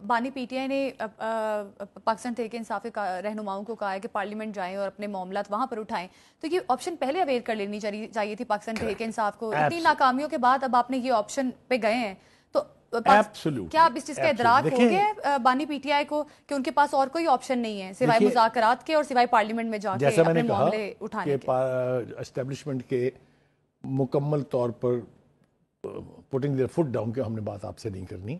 بانی P T I نے پاکستان تحریک انصاف کے رہنماؤں کو کہا ہے کہ پارلیمنٹ جائیں اور اپنے معاملات وہاں پر اٹھائیں، تو یہ آپشن پہلے اویل کر لینی چاہیے تھی پاکستان تحریک انصاف کو. اتنی ناکامیوں کے بعد اب آپ نے یہ آپشن پہ گئے ہیں، تو کیا اب اس چیز کا ادراک ہو گیا بانی پی ٹی آئی کو کہ ان کے پاس اور کوئی آپشن نہیں ہے سوائے مذاکرات کے اور سوائے پارلیمنٹ میں جا کے اپنے معاملے اٹھانے کے؟ اسٹیبلشمنٹ کے مکمل طور پر پوٹنگ دیئر فٹ ڈاؤن کے ہم نے بات آپ سے نہیں کرنی،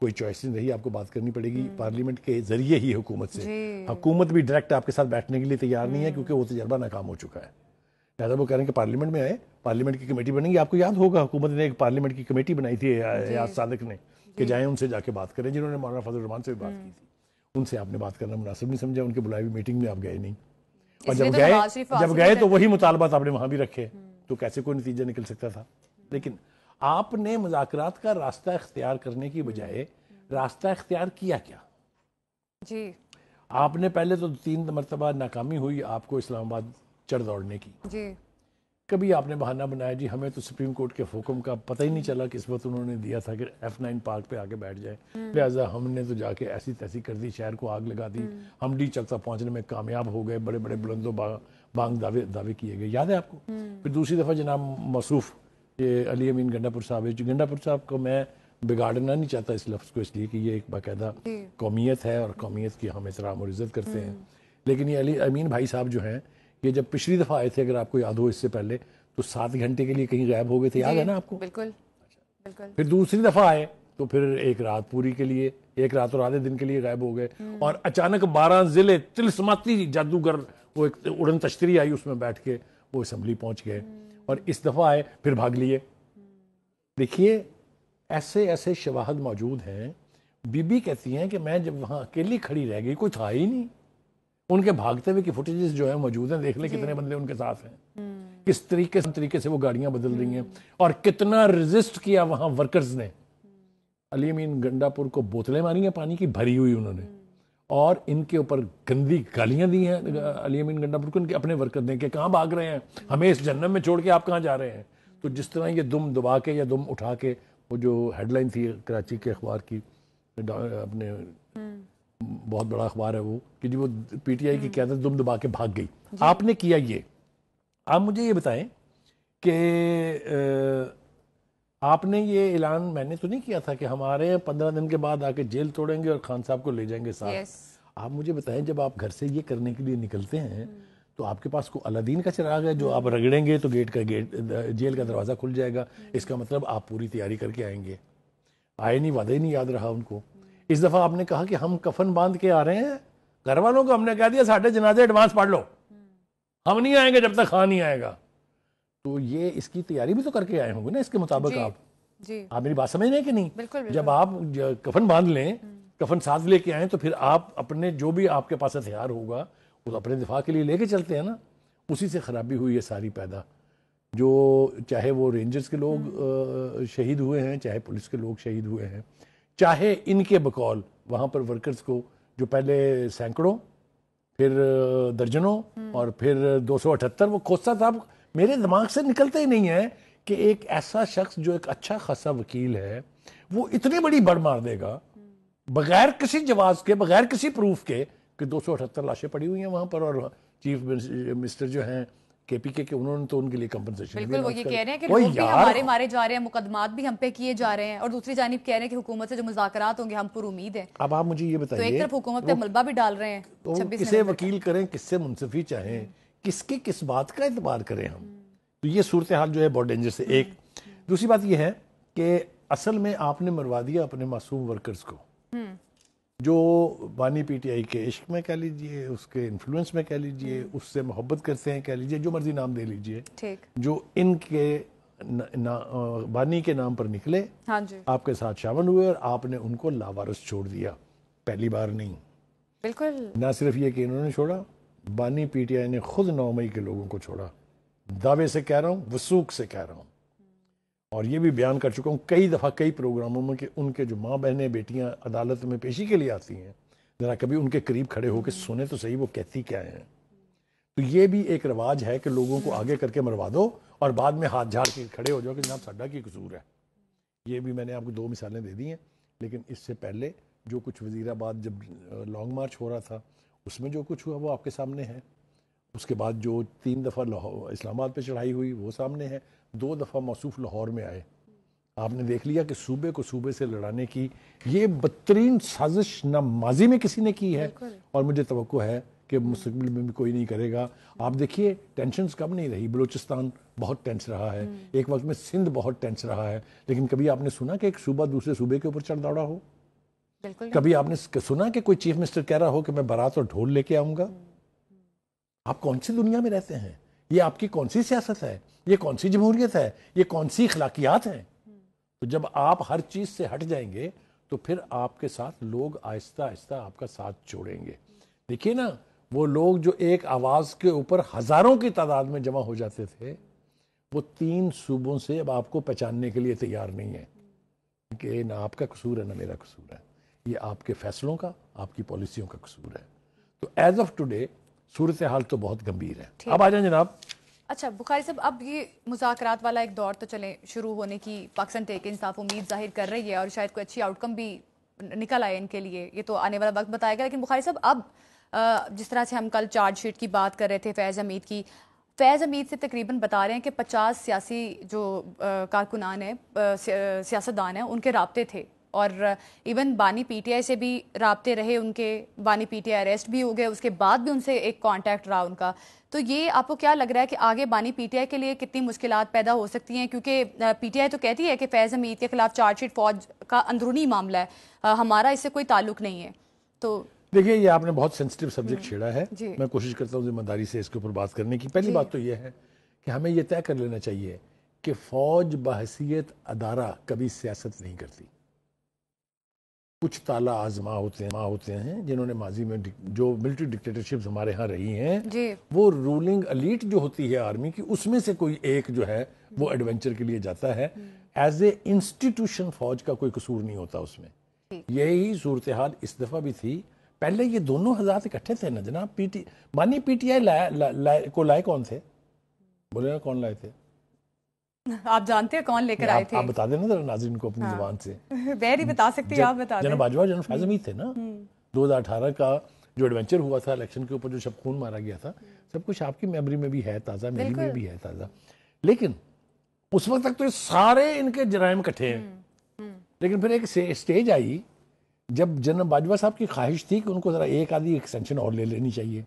کوئی چوائس نہیں رہی، آپ کو بات کرنی پڑے گی پارلیمنٹ کے ذریعے ہی حکومت سے. حکومت بھی ڈائریکٹ آپ کے ساتھ بیٹھنے کے لیے تیار نہیں ہے کیونکہ وہ تجربہ ناکام ہو چکا ہے. لہٰذا وہ کہہ رہے ہیں کہ پارلیمنٹ میں آئے، پارلیمنٹ کی کمیٹی بنے گی. آپ کو یاد ہوگا حکومت نے ایک پارلیمنٹ کی کمیٹی بنائی تھی ایاز صادق نے کہ جائیں ان سے جا کے بات کریں، جنہوں نے مولانا فضل الرحمان سے بھی بات کی تھی. ان سے آپ نے بات کرنا مناسب نہیں سمجھا، ان کے بلائی ہوئی میٹنگ میں آپ گئے نہیں، اور جب گئے تو وہی مطالبات آپ نے وہاں بھی رکھے، تو کیسے کوئی نتیجہ نکل سکتا تھا. لیکن آپ نے مذاکرات کا راستہ اختیار کرنے کی بجائے راستہ اختیار کیا کیا؟ جی آپ نے پہلے تو 3 مرتبہ ناکامی ہوئی آپ کو اسلام آباد چڑھ دوڑنے کی. جی کبھی آپ نے بہانہ بنایا جی ہمیں تو سپریم کورٹ کے حکم کا پتہ ہی نہیں چلا کہ اس وقت انہوں نے دیا تھا کہ F9 پارک پہ آ کے بیٹھ جائے، لہٰذا ہم نے تو جا کے ایسی تیسی کر دی، شہر کو آگ لگا دی، ہم ڈی چک تک پہنچنے میں کامیاب ہو گئے، بڑے بڑے بلند و بانگ دعوے کیے گئے. یاد ہے آپ کو؟ پھر دوسری دفعہ جناب موصوف یہ علی امین گنڈا پور صاحب ہے. گنڈا پور صاحب کو میں بگاڑنا نہیں چاہتا اس لفظ کو، اس لیے کہ یہ ایک باقاعدہ قومیت ہے اور قومیت کی ہم احترام اور عزت کرتے ہیں. لیکن یہ علی امین بھائی صاحب جو ہیں، یہ جب پچھلی دفعہ آئے تھے اگر آپ کو یاد ہو اس سے پہلے، تو 7 گھنٹے کے لیے کہیں غائب ہو گئے تھے، یاد ہے نا آپ کو؟ بالکل. پھر دوسری دفعہ آئے تو پھر 1 رات پوری کے لیے، 1 رات اور آدھے دن کے لیے غائب ہو گئے، اور اچانک 12 ضلع طلسماتی جادوگر وہ ایک اڑن تشتری آئی اس میں بیٹھ کے وہ اسمبلی پہنچ گئے، اور اس دفعہ آئے پھر بھاگ لیے. دیکھیے ایسے ایسے شواہد موجود ہیں. بی بی کہتی ہیں کہ میں جب وہاں اکیلی کھڑی رہ گئی، کوئی تھا ہی نہیں. ان کے بھاگتے ہوئے کی فوٹیجز جو ہیں موجود ہیں، دیکھ لیں کتنے بندے ان کے ساتھ ہیں، کس طریقے سے وہ گاڑیاں بدل رہی ہیں، اور کتنا ریزسٹ کیا وہاں ورکرز نے. علی امین گنڈا پور کو بوتلیں ماری ہیں پانی کی بھری ہوئی انہوں نے، اور ان کے اوپر گندی گالیاں دی ہیں علی امین گنڈا پور کو ان کے اپنے ورکر نے کہ کہاں بھاگ رہے ہیں، ہمیں اس جہنم میں چھوڑ کے آپ کہاں جا رہے ہیں. تو جس طرح یہ دم دبا کے یا دم اٹھا کے، وہ جو ہیڈ لائن تھی کراچی کے اخبار کی، اپنے بہت بڑا اخبار ہے وہ، کہ جی وہ پی ٹی آئی کی قیادت دم دبا کے بھاگ گئی. آپ نے کیا یہ. آپ مجھے یہ بتائیں کہ آپ نے یہ اعلان، میں نے تو نہیں کیا تھا کہ ہمارے 15 دن کے بعد آ کے جیل توڑیں گے اور خان صاحب کو لے جائیں گے ساتھ. آپ مجھے بتائیں جب آپ گھر سے یہ کرنے کے لیے نکلتے ہیں تو آپ کے پاس کوئی الادین کا چراغ ہے جو آپ رگڑیں گے تو جیل کا دروازہ کھل جائے گا؟ اس کا مطلب آپ پوری تیاری کر کے آئیں گے. آئے نہیں، وعدہ ہی نہیں یاد رہا ان کو. اس دفعہ آپ نے کہا کہ ہم کفن باندھ کے آ رہے ہیں، گھر والوں کو ہم نے کہہ دیا ساڑھے جنازے ایڈوانس پڑھ لو، ہم نہیں آئیں گے جب تک خان نہیں آئے گا. تو یہ اس کی تیاری بھی تو کر کے آئے ہوں گے نا اس کے مطابق. آپ میری بات سمجھ رہے ہیں کہ نہیں؟ جب آپ کفن باندھ لیں، کفن ساتھ لے کے آئیں، تو پھر آپ اپنے جو بھی آپ کے پاس ہتھیار ہوگا وہ اپنے دفاع کے لیے لے کے چلتے ہیں نا. اسی سے خرابی ہوئی ہے ساری پیدا، جو چاہے وہ رینجرز کے لوگ شہید ہوئے ہیں، چاہے پولیس کے لوگ شہید ہوئے ہیں، چاہے ان کے بقول وہاں پر ورکرز کو جو پہلے سینکڑوں، پھر درجنوں، اور پھر 278. وہ کھوسا صاحب میرے دماغ سے نکلتے ہی نہیں ہے کہ ایک ایسا شخص جو ایک اچھا خاصا وکیل ہے وہ اتنی بڑی بڑ مار دے گا بغیر کسی جواز کے، بغیر کسی پروف کے، کہ 278 لاشیں پڑی ہوئی ہیں وہاں پر، اور چیف منسٹر جو ہیں کے پی کے انہوں نے تو ان کے لیے کمپنسیشن. بالکل وہ یہ کہہ رہے ہیں کہ لوگ بھی ہمارے مارے جا رہے ہیں، مقدمات بھی ہم پہ کیے جا رہے ہیں، اور دوسری جانب کہہ رہے ہیں کہ حکومت سے جو مذاکرات ہوں گے ہم پر امید ہیں. اب آپ مجھے یہ بتائیے، تو ایک طرف حکومت پہ ملبہ بھی ڈال رہے ہیں. تو کسے وکیل کریں، کس سے منصفی چاہیں، کس کی کس بات کا اعتبار کریں ہم؟ تو یہ صورتحال جو ہے بہت ڈینجرس ہے. ایک دوسری بات یہ ہے کہ اصل میں آپ نے مروا دیا اپنے معصوم ورکرز کو، جو بانی پی ٹی آئی کے عشق میں کہہ لیجئے، اس کے انفلوئنس میں کہہ لیجئے، اس سے محبت کرتے ہیں کہہ لیجئے، جو مرضی نام دے لیجئے، جو ان کے بانی کے نام پر نکلے، آپ کے ساتھ شامل ہوئے، اور آپ نے ان کو لاوارث چھوڑ دیا. پہلی بار نہیں. بالکل. نہ صرف یہ کہ انہوں نے چھوڑا، بانی پی ٹی آئی نے خود 9 مئی کے لوگوں کو چھوڑا. دعوے سے کہہ رہا ہوں، وثوق سے کہہ رہا ہوں، اور یہ بھی بیان کر چکا ہوں کئی دفعہ کئی پروگراموں میں کہ ان کے جو ماں بہنیں بیٹیاں عدالت میں پیشی کے لیے آتی ہیں، ذرا کبھی ان کے قریب کھڑے ہو کے سنیں تو صحیح وہ کہتی کیا ہیں. تو یہ بھی ایک رواج ہے کہ لوگوں کو آگے کر کے مروا دو اور بعد میں ہاتھ جھاڑ کے کھڑے ہو جاؤ کہ جناب ساڈا کی قصور ہے. یہ بھی میں نے آپ کو 2 مثالیں دے دی ہیں، لیکن اس سے پہلے جو کچھ وزیر آباد جب لانگ مارچ ہو رہا تھا اس میں جو کچھ ہوا وہ آپ کے سامنے ہے. اس کے بعد جو 3 دفعہ اسلام آباد پہ چڑھائی ہوئی وہ سامنے ہے. 2 دفعہ موصوف لاہور میں آئے. آپ نے دیکھ لیا کہ صوبے کو صوبے سے لڑانے کی یہ بدترین سازش نہ ماضی میں کسی نے کی ہے اور مجھے توقع ہے کہ مستقبل میں بھی کوئی نہیں کرے گا. آپ دیکھیے ٹینشنز کم نہیں رہی. بلوچستان بہت ٹینس رہا ہے, ایک وقت میں سندھ بہت ٹینس رہا ہے, لیکن کبھی آپ نے سنا کہ ایک صوبہ دوسرے صوبے کے اوپر چڑھ دوڑا ہو؟ کبھی آپ نے سنا کہ کوئی چیف منسٹر کہہ رہا ہو کہ میں بارات اور ڈھول لے کے آؤں گا؟ آپ کون سی دنیا میں رہتے ہیں؟ یہ آپ کی کون سی سیاست ہے؟ یہ کون سی جمہوریت ہے؟ یہ کون سی اخلاقیات ہیں؟ تو جب آپ ہر چیز سے ہٹ جائیں گے تو پھر آپ کے ساتھ لوگ آہستہ آہستہ آپ کا ساتھ چھوڑیں گے. دیکھیے نا, وہ لوگ جو ایک آواز کے اوپر ہزاروں کی تعداد میں جمع ہو جاتے تھے, وہ 3 صوبوں سے اب آپ کو پہچاننے کے لیے تیار نہیں ہے کہ نہ آپ کا قصور ہے نہ میرا قصور ہے. یہ آپ کے فیصلوں کا, آپ کی پالیسیوں کا قصور ہے. تو ایز آف ٹوڈے صورتحال تو بہت گمبھیر ہے. اب آ جائیں جناب. اچھا بخاری صاحب, اب یہ مذاکرات والا ایک دور تو چلیں شروع ہونے کی پاکستان تحریک انصاف امید ظاہر کر رہی ہے اور شاید کوئی اچھی آؤٹ کم بھی نکل آئے ان کے لیے, یہ تو آنے والا وقت بتائے گا. لیکن بخاری صاحب اب جس طرح سے ہم کل چارج شیٹ کی بات کر رہے تھے فیض حمید کی, فیض حمید سے تقریباً بتا رہے ہیں کہ 50 سیاسی جو کارکنان ہیں, سیاستدان ہیں, ان کے رابطے تھے اور ایون بانی پی ٹی آئی سے بھی رابطے رہے ان کے. بانی پی ٹی آئی اریسٹ بھی ہو گئے, اس کے بعد بھی ان سے ایک کانٹیکٹ رہا ان کا. تو یہ آپ کو کیا لگ رہا ہے کہ آگے بانی پی ٹی آئی کے لیے کتنی مشکلات پیدا ہو سکتی ہیں؟ کیونکہ پی ٹی آئی تو کہتی ہے کہ فیض حمید کے خلاف چارج شیٹ فوج کا اندرونی معاملہ ہے, ہمارا اس سے کوئی تعلق نہیں ہے. تو دیکھیے یہ آپ نے بہت سینسٹیو سبجیکٹ چھیڑا ہے. میں کوشش کرتا ہوں ذمہ داری سے اس کے اوپر بات کرنے کی. پہلی بات تو یہ ہے کہ ہمیں یہ طے کر لینا چاہیے کہ فوج بحیثیت ادارہ کبھی سیاست نہیں کرتی. کچھ تالا آزما ہوتے ہیں جنہوں نے ماضی میں جو ملٹری ڈکٹیٹرشپس ہمارے ہاں رہی ہیں, وہ رولنگ الیٹ جو ہوتی ہے آرمی کی, اس میں سے کوئی ایک جو ہے وہ ایڈونچر کے لیے جاتا ہے. ایز اے انسٹیٹیوشن فوج کا کوئی قصور نہیں ہوتا اس میں. یہی صورتحال اس دفعہ بھی تھی. پہلے یہ دونوں حضرات اکٹھے تھے نا جناب. بانی پی ٹی آئی کو لائے کون تھے؟ بولے نا کون لائے تھے؟ آپ جانتے ہیں کون لے کر آئے تھے؟ آپ بتا دینا ذرا ناظرین کو اپنی زبان سے. میں نہیں بتا سکتی, آپ بتا دیں. جناب باجوہ جناب فیض حمید تھے نا. 2018 کا جو ایڈونچر ہوا تھا الیکشن کے اوپر, جو شب خون مارا گیا تھا, سب کچھ آپ کی میموری میں بھی ہے تازہ, میری میں بھی ہے تازہ. لیکن اس وقت تک تو سارے ان کے جرائم کٹھے ہیں. لیکن پھر ایک سٹیج آئی جب جناب باجوہ صاحب کی خواہش تھی کہ ان کو ذرا ایک آدھی ایکسٹینشن اور لے لینی چاہیے,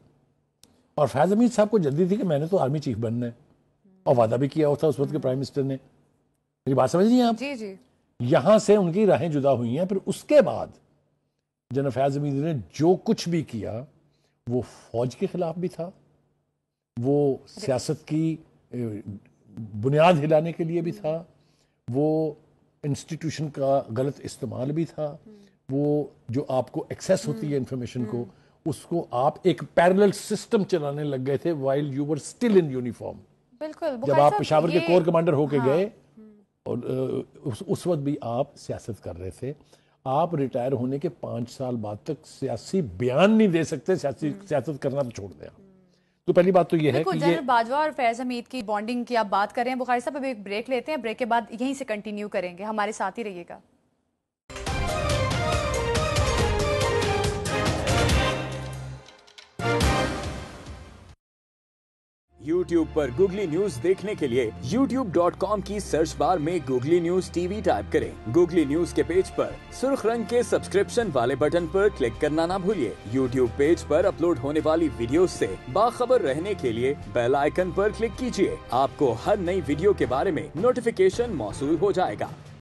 اور فیض حمید صاحب کو جلدی تھی کہ میں نے تو آرمی چیف بننا ہے, اور وعدہ بھی کیا ہوا تھا اس وقت کے پرائم منسٹر نے. میری بات سمجھ رہی ہیں آپ؟ جی. یہاں سے ان کی راہیں جدا ہوئی ہیں. پھر اس کے بعد جناب فیض حمید نے جو کچھ بھی کیا وہ فوج کے خلاف بھی تھا, وہ سیاست کی بنیاد ہلانے کے لیے بھی تھا, وہ انسٹیٹیوشن کا غلط استعمال بھی تھا, وہ جو آپ کو ایکسیس ہوتی ہے انفارمیشن کو, اس کو آپ ایک پیرلل سسٹم چلانے لگ گئے تھے while you were still in uniform. بالکل. جب آپ پشاور کے کور کمانڈر ہو کے گئے اور اس وقت بھی آپ سیاست کر رہے تھے. آپ ریٹائر ہونے کے 5 سال بعد تک سیاسی بیان نہیں دے سکتے, سیاست کرنا تو چھوڑ دیا. تو پہلی بات تو یہ ہے کہ جنرل باجوہ اور فیض حمید کی بانڈنگ کی آپ بات کر رہے ہیں بخاری صاحب. اب ایک بریک لیتے ہیں, بریک کے بعد یہیں سے کنٹینیو کریں گے. ہمارے ساتھ ہی رہیے گا. YouTube پر گوگلی نیوز دیکھنے کے لیے youtube.com کی سرچ بار میں googly news T V type کریں. گوگلی نیوز کے پیج پر سرخ رنگ کے سبسکرپشن والے بٹن پر کلک کرنا نہ بھولیے. YouTube پیج پر اپلوڈ ہونے والی ویڈیوز سے باخبر رہنے کے لیے بیل آئیکن پر کلک کیجیے. آپ کو ہر نئی ویڈیو کے بارے میں نوٹیفیکیشن موصول ہو جائے گا.